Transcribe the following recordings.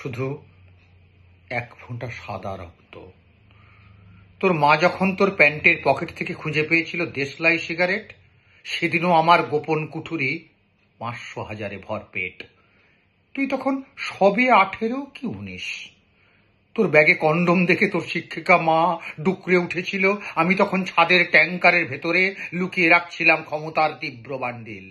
শুধু এক ফোঁটা সাদা রক্ত। তোর মা যখন তোর প্যান্টের পকেট থেকে খুঁজে পেয়েছিল দেশলাই সিগারেট, সেদিনও আমার গোপন কুঠুরি ৫০০,০০০ ভরপেট। তুই তখন সবে ১৮ কি ১৯। তোর ব্যাগে কন্ডম দেখে তোর শিক্ষিকা মা ডুকরে উঠেছিল। আমি তখন ছাদের ট্যাঙ্কারের ভেতরে লুকিয়ে রাখছিলাম ক্ষমতার তীব্র বান্ডিল।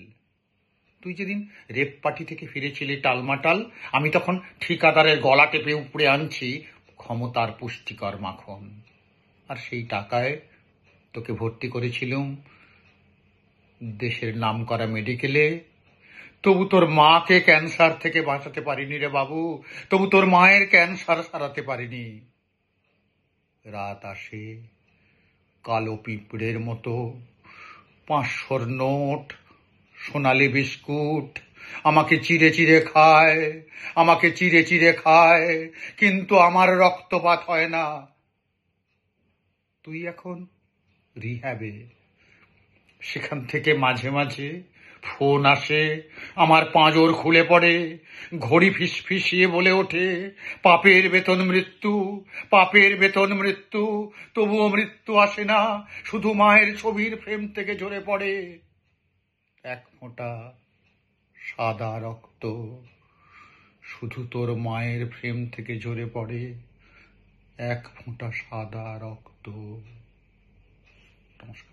তুই যেদিন রেপ পার্টি থেকে ফিরেছিলি টালমাটাল, আমি তখন ঠিকাদারের গলা টেপে উপড়ে আনছি ক্ষমতার পুষ্টিকর মাখন। আর সেই টাকায় তোকে ভর্তি করেছিলুম দেশের নামকরা মেডিকেলে। তবু তোর মাকে ক্যান্সার থেকে বাঁচাতে পারিনি রে বাবু, তবু তোর মায়ের ক্যান্সার সারাতে পারিনি। রাত আসে কালো পিঁপড়ের মতো, ৫০০র নোট, সোনালি বিস্কুট আমাকে চিরে চিরে খায়, আমাকে চিরে চিরে খায়, কিন্তু আমার রক্তপাত হয় না। তুই এখন রিহ্যাবে, সেখান থেকে মাঝে মাঝে ফোন আসে, আমার পাঁজর খুলে পড়ে, ঘড়ি ফিসফিসিয়ে বলে ওঠে, পাপের বেতন মৃত্যু, পাপের বেতন মৃত্যু। তবুও মৃত্যু আসে না, শুধু মায়ের ছবির ফ্রেম থেকে ঝরে পড়ে এক ফোঁটা সাদা রক্ত। শুধু তোর মায়ের ফ্রেম থেকে ঝরে পড়ে এক ফোঁটা সাদা রক্ত। নমস্কার।